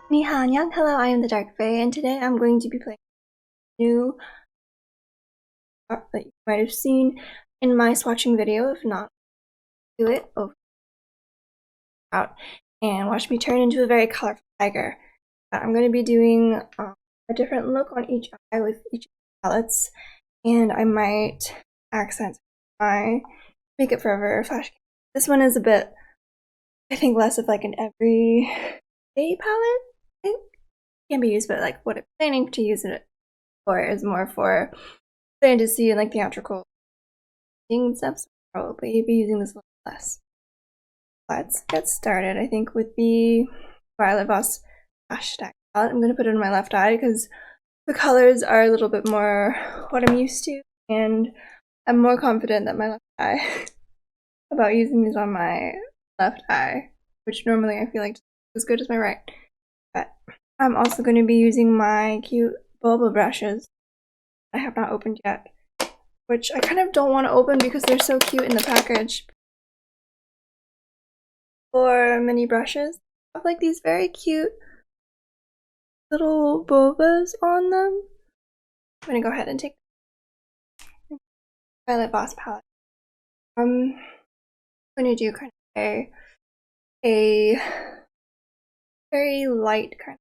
Ni hao, hello, I am the Dark Fae, and today I'm going to be playing a new art that you might have seen in my swatching video. If not, do it over out and watch me turn into a very colorful tiger. I'm going to be doing a different look on each eye with each palettes, and I might accent my Makeup Forever flash. This one is a bit, I think, less of like an everyday palette. It can be used, but like what I'm planning to use it for is more for fantasy and like theatrical and stuff, so I'll probably be using this a little less. Let's get started, I think, with the Violet Voss hashtag palette. I'm going to put it in my left eye because the colors are a little bit more what I'm used to, and I'm more confident that my left eye about using these on my left eye, which normally I feel like as good as my right. But I'm also going to be using my cute boba brushes I have not opened yet, which I kind of don't want to open because they're so cute in the package. For mini brushes, I have like these very cute little bobas on them. I'm gonna go ahead and take Violet Voss palette. I'm gonna do kind of a very light kind of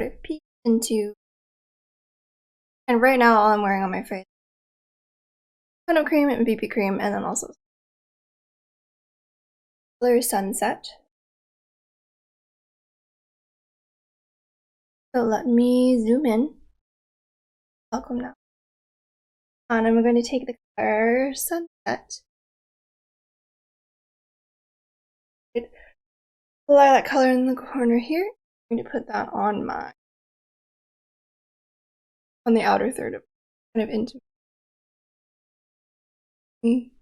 sort of peek into, and right now all I'm wearing on my face is kind of cream and BB cream, and then also color Sunset. So let me zoom in. Welcome now. And I'm going to take the color Sunset. Lilac color in the corner here. I'm going to put that on the outer third of kind of into me.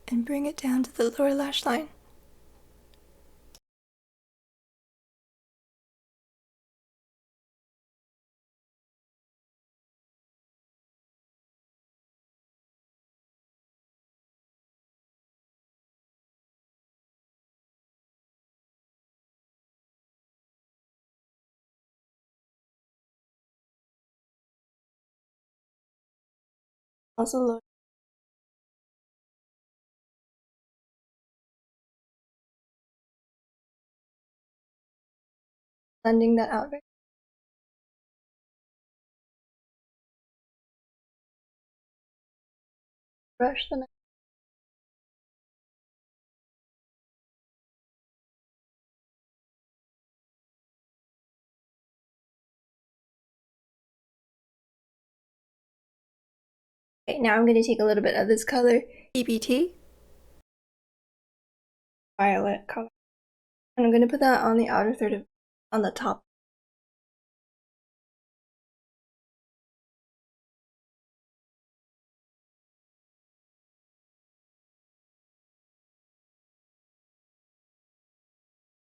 And bring it down to the lower lash line. Also lower. Blending that out. Brush the next. Okay, now I'm going to take a little bit of this color, EBT, violet color, and I'm going to put that on the outer third of, on the top.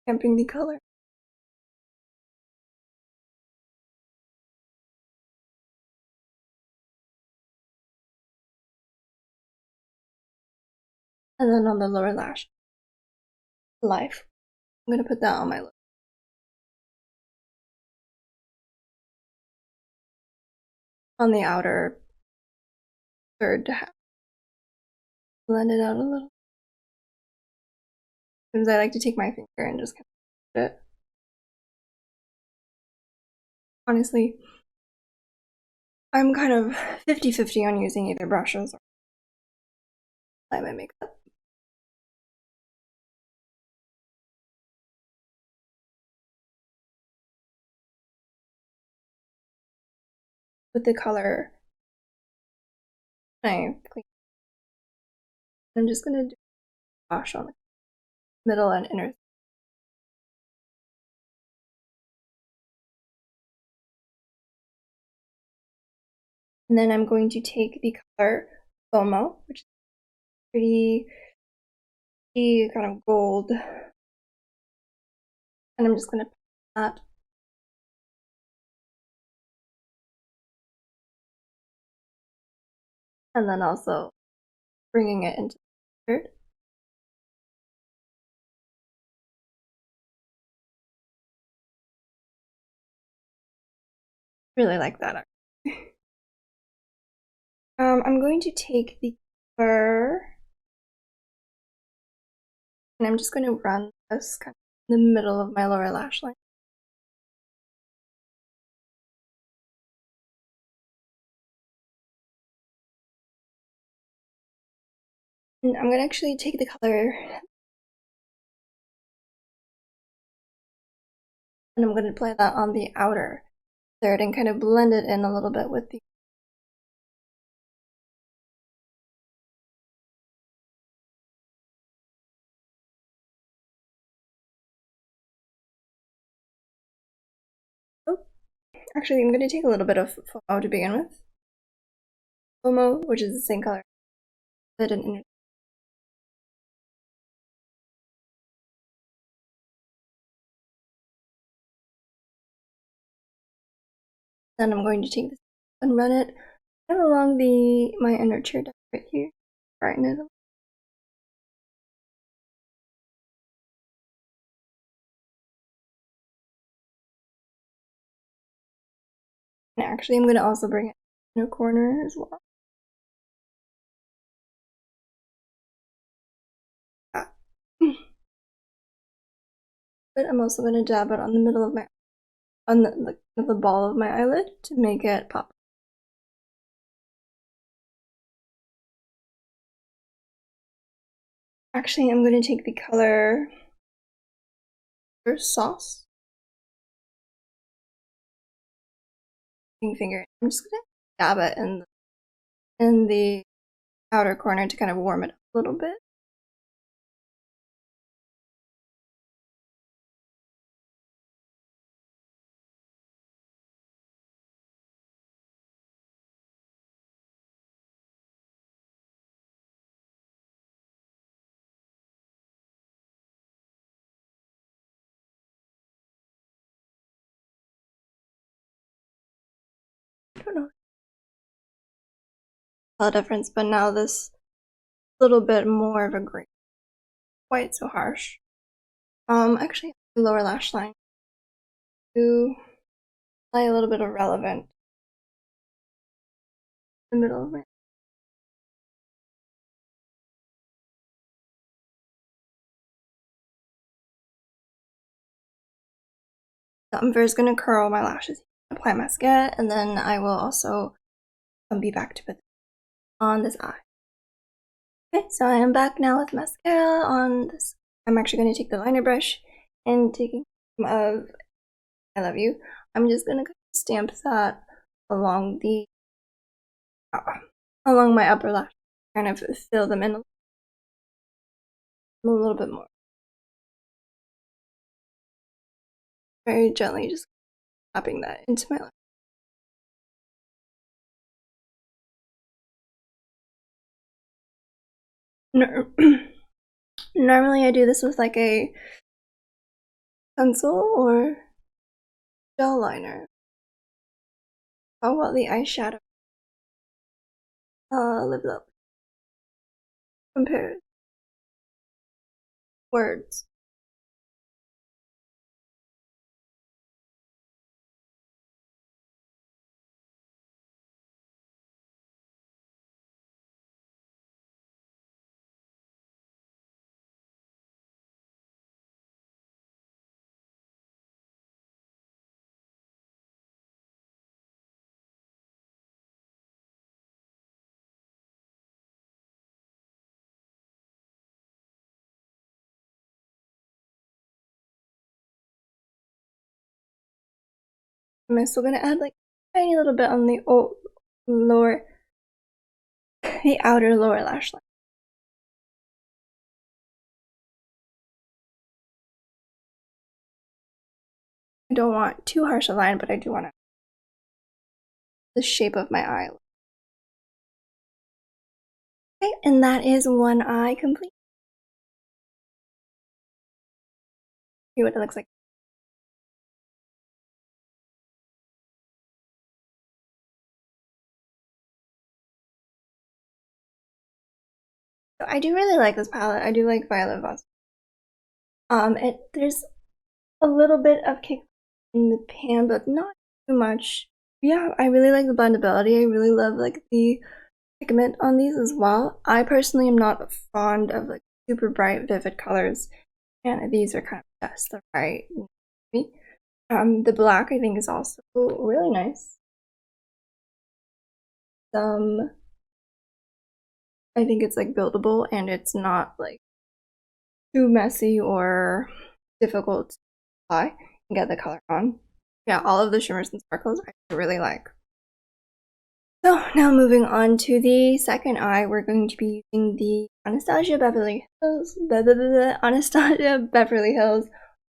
Camping the color. And then on the lower lash, Life. I'm going to put that on my lip. On the outer third to half. Blend it out a little. Because I like to take my finger and just kind of put it. Honestly, I'm kind of 50-50 on using either brushes or apply my makeup. With the color, I'm just gonna do a wash on the middle and inner. And then I'm going to take the color FOMO, which is pretty kind of gold And I'm just going to put that. And then also bringing it into the shirt. Really like that. I'm going to take the color and I'm just going to run this kind of in the middle of my lower lash line. And I'm going to actually take the color and I'm going to apply that on the outer third and kind of blend it in a little bit with the Actually, I'm going to take a little bit of FOMO to begin with. FOMO, which is the same color. Then I'm going to take this and run it kind of along my inner tear duct right here. Brighten it up. And actually, I'm going to also bring it in a corner as well. But I'm also going to dab it on the middle of the ball of my eyelid to make it pop. Actually, I'm going to take the color Sauce. Finger. I'm just going to dab it in the outer corner to kind of warm it up a little bit. I don't know the difference, but now this little bit more of a gray, quite so harsh. Actually, lower lash line to apply a little bit of relevant in the middle of it. So I'm first gonna curl my lashes, apply mascara, and then I will also be back to put on this eye. Okay, so I am back now with mascara on this. I'm actually going to take the liner brush and taking some of I Love You. I'm just going to stamp that along along my upper lash, kind of fill them in a little bit more. Very gently, just tapping that into my lash. Normally I do this with like a pencil or gel liner. How about the eyeshadow? Lives up. Compared. Words. I'm still gonna add like a tiny little bit on the the outer lower lash line. I don't want too harsh a line, but I do want the shape of my eye. Okay, and that is one eye complete. See what it looks like. I do really like this palette. I do like Violet Voss. There's a little bit of kick in the pan, but not too much. Yeah, I really like the blendability. I really love like the pigment on these as well. I personally am not fond of like super bright, vivid colors, and these are kind of just the right me. The black I think is also really nice. I think it's like buildable and it's not like too messy or difficult to apply and get the color on. Yeah, all of the shimmers and sparkles I really like. So now moving on to the second eye, we're going to be using the Anastasia Beverly Hills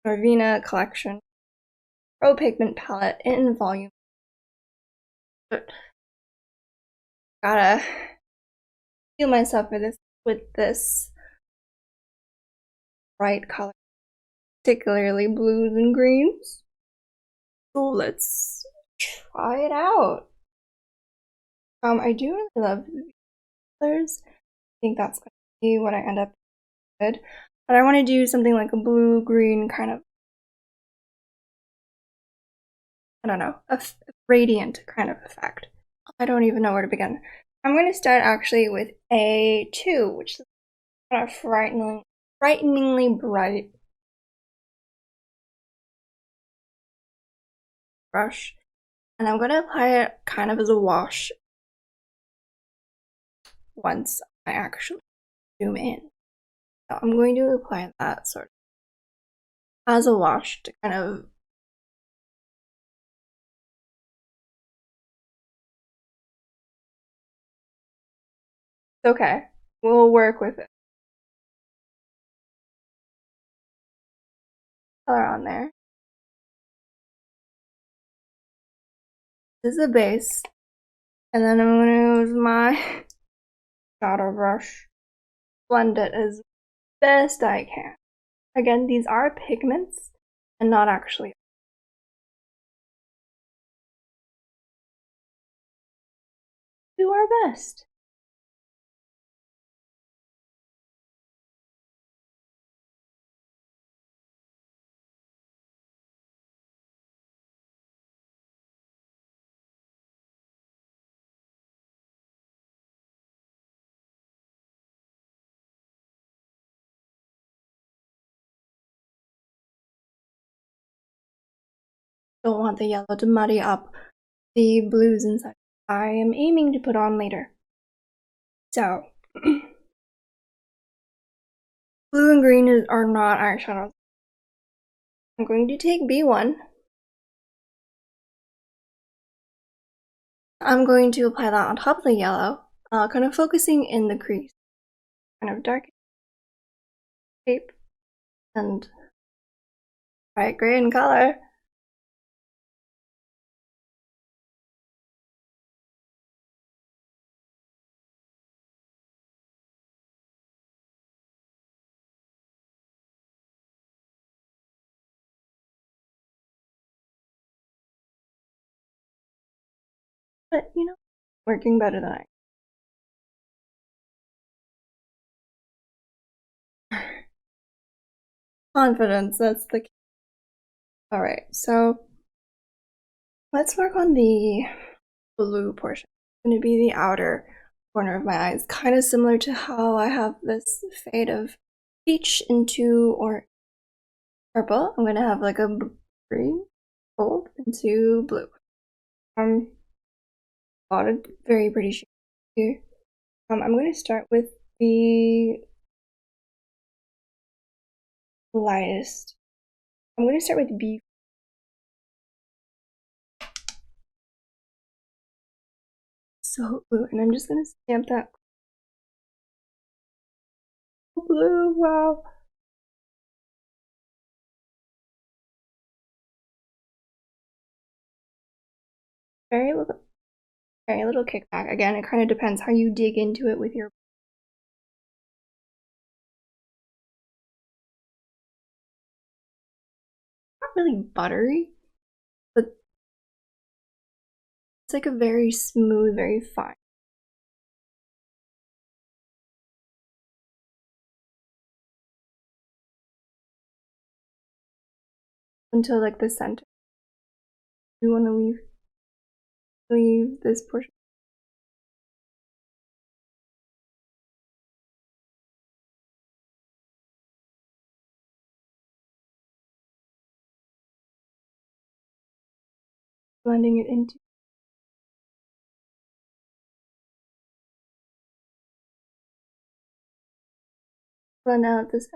Norvina collection Pro Pigment palette in volume. Gotta feel myself for this with this bright color, particularly blues and greens. So let's try it out. I do really love the colors. I think that's going to be what I end up with. But I want to do something like a blue-green kind of, I don't know, a radiant kind of effect. I don't even know where to begin. I'm going to start actually with A2, which is kind of frighteningly bright brush. And I'm going to apply it kind of as a wash once I actually zoom in. So I'm going to apply that sort of as a wash to kind of okay, we'll work with it. Color on there. This is the base. And then I'm going to use my shadow brush. Blend it as best I can. Again, these are pigments and not actually. Do our best. Don't want the yellow to muddy up the blues and such I am aiming to put on later. So, blue and green are not eyeshadows. I'm going to take B1. I'm going to apply that on top of the yellow, kind of focusing in the crease, kind of dark shape, and bright gray in color. But, you know, working better than I. Confidence, that's the key. Alright, so let's work on the blue portion. It's going to be the outer corner of my eyes, kind of similar to how I have this fade of peach into or purple. I'm going to have like a green, gold into blue. A lot of very pretty shades here. I'm going to start with the lightest. I'm going to start with B. So blue, and I'm just going to stamp that blue. Wow. Very little kickback. Again, it kind of depends how you dig into it with your. Not really buttery, but it's like a very smooth, very fine. until like the center. We want to leave this portion. Blending it into. Blend out this.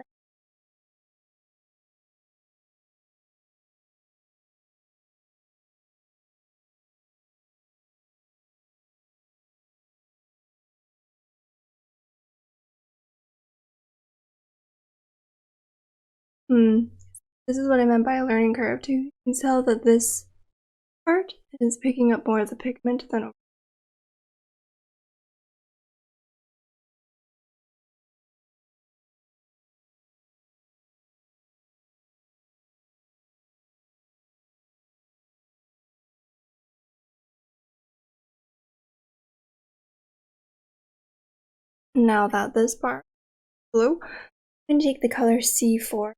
This is what I meant by a learning curve too. You can tell that this part is picking up more of the pigment than over. Now that this part is blue, I'm going to take the color C4,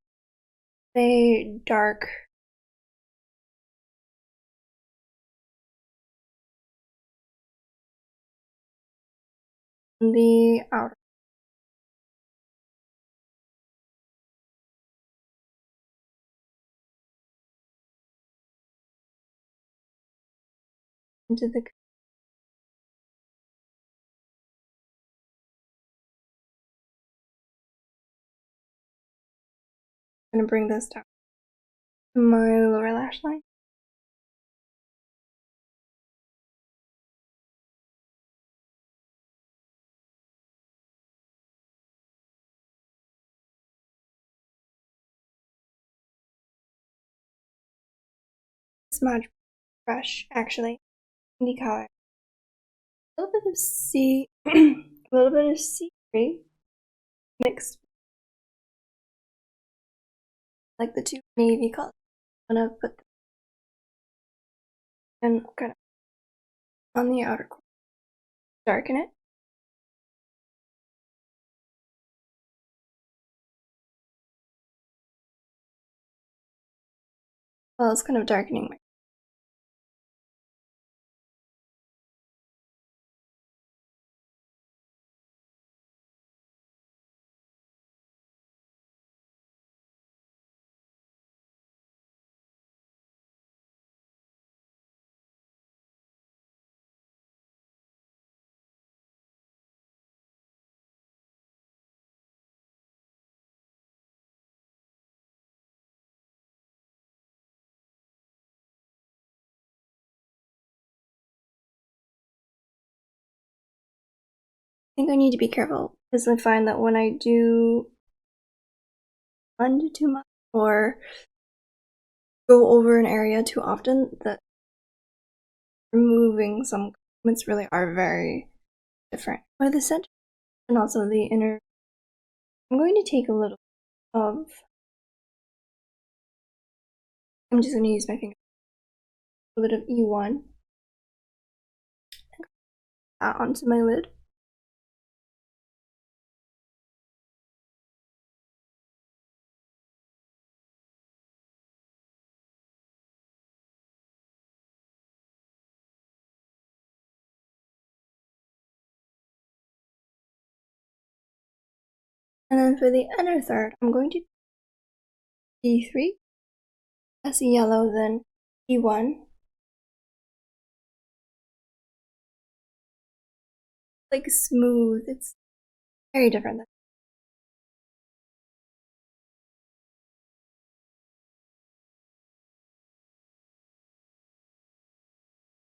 a dark on the outer. Into the I'm going to bring this down to my lower lash line. Smudge brush, actually, the color. A little bit of a little bit of C3 mixed like the two navy colors. I'm gonna put them and kind of on the outer corner, darken it. Well, it's kind of darkening my I think I need to be careful because I find that when I do blend too much or go over an area too often, that removing some comments really are very different. For the center and also the inner, I'm going to take a little of. I'm just going to use my finger. A bit of E1 that onto my lid. And then for the inner third, I'm going to D3, as yellow, then E1. Like smooth, it's very different.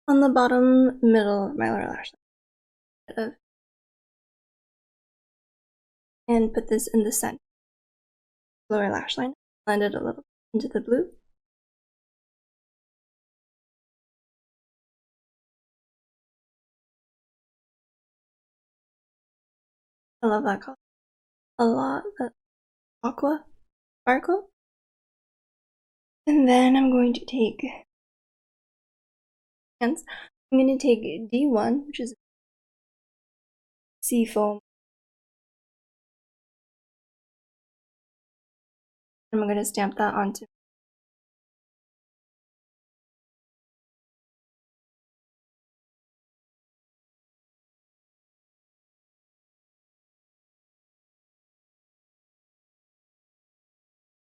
On the bottom middle of my lower lash line. And put this in the center. Lower lash line. Blend it a little into the blue. I love that color a lot, that aqua sparkle. And then I'm going to take hands. I'm going to take D1, which is sea foam. And I'm going to stamp that onto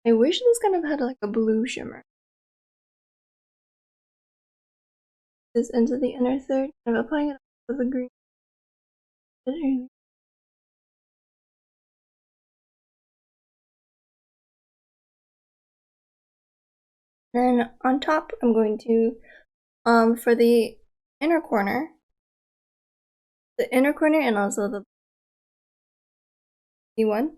I wish this kind of had like a blue shimmer. This into the inner third, kind of applying it with the green. Then on top, I'm going to, for the inner corner and also the B one.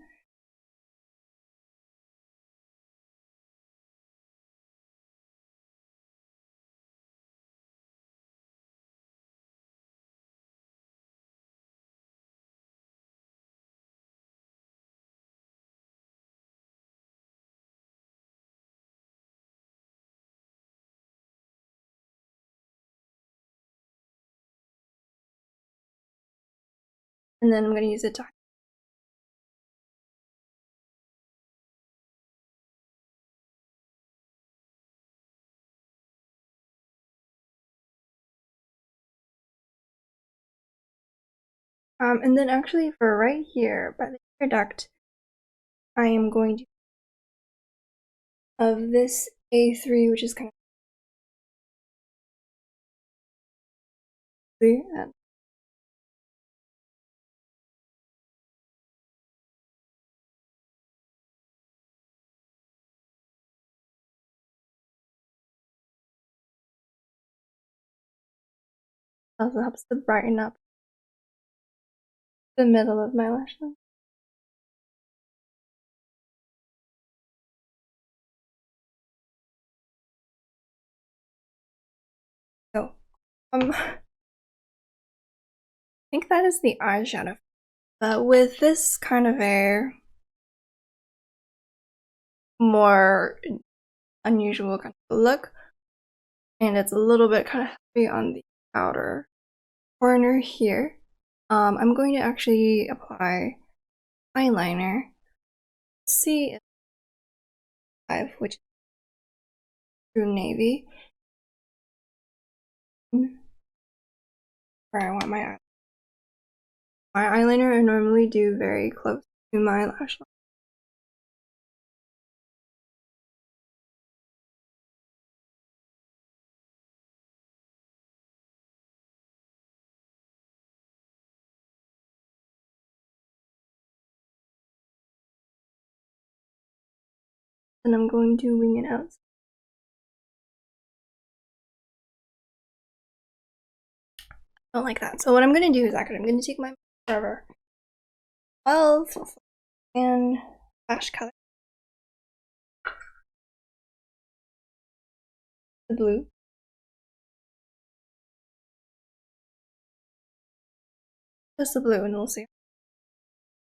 And then I'm going to use it to and then actually for right here by the ear duct, I am going to of this A3, which is kind of clear, and also helps to brighten up the middle of my lash line. So, I think that is the eyeshadow. But with this kind of a more unusual kind of look, and it's a little bit kind of heavy on the outer corner here, I'm going to actually apply eyeliner. Let's see if which is true navy, where I want my eye. My eyeliner I normally do very close to my lash line. And I'm going to wing it out. I don't like that. So what I'm going to do is actually I'm going to take my Forever 12 and Lash Color, the blue, just the blue, and we'll see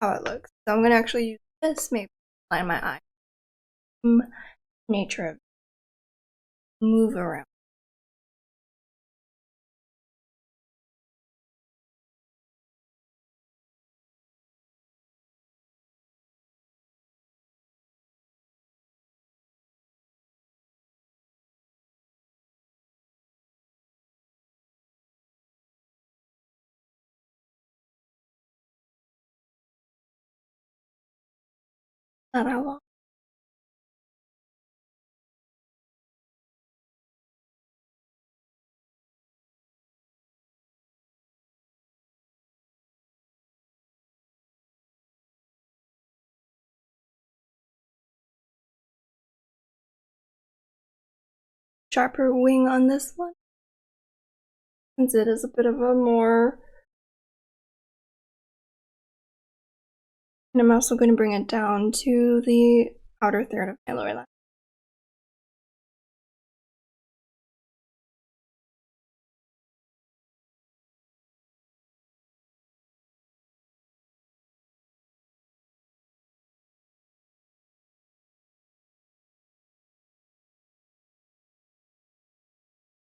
how it looks. So I'm going to actually use this maybe to line my eye. Nature of move around. Not how long. Sharper wing on this one, since it is a bit of a more. And I'm also going to bring it down to the outer third of my lower lash.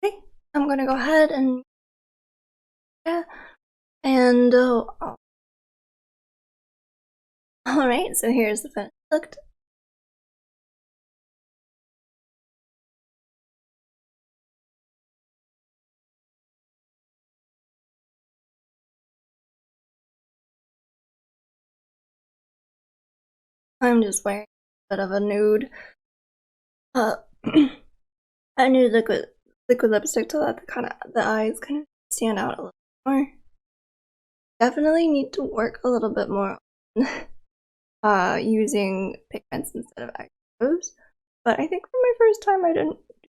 Okay, I'm going to go ahead and alright, so here's the finished look. I'm just wearing bit of a nude, uh, a nude liquid lipstick to let the eyes kind of stand out a little more. Definitely need to work a little bit more on using pigments instead of eyeshadows. But I think for my first time I didn't do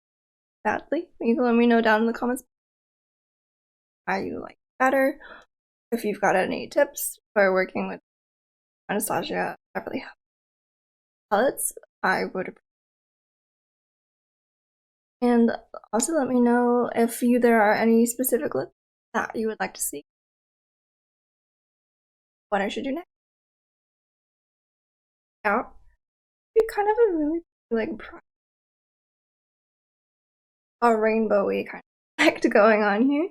badly. You can let me know down in the comments how you like better. If you've got any tips for working with Anastasia Beverly palettes, I would appreciate. And also let me know if there are any specific looks that you would like to see. What I should do next. Now, be kind of a really like a rainbowy kind of effect going on here.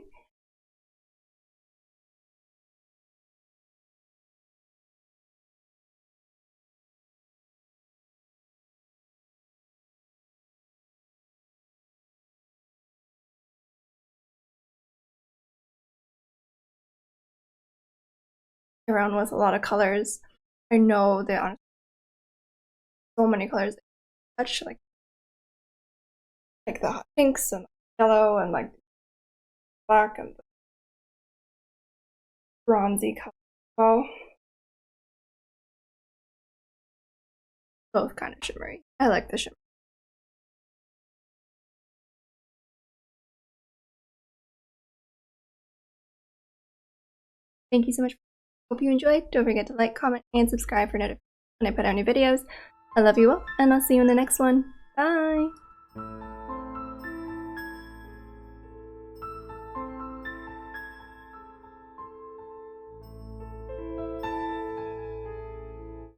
Around with a lot of colors. I know there are so many colors that touch, like the hot pinks and yellow and like black and bronzy color. Well, both kind of shimmery. I like the shimmer. Thank you so much. Hope you enjoyed. Don't forget to like, comment, and subscribe for notifications when I put out new videos. I love you all, and I'll see you in the next one. Bye!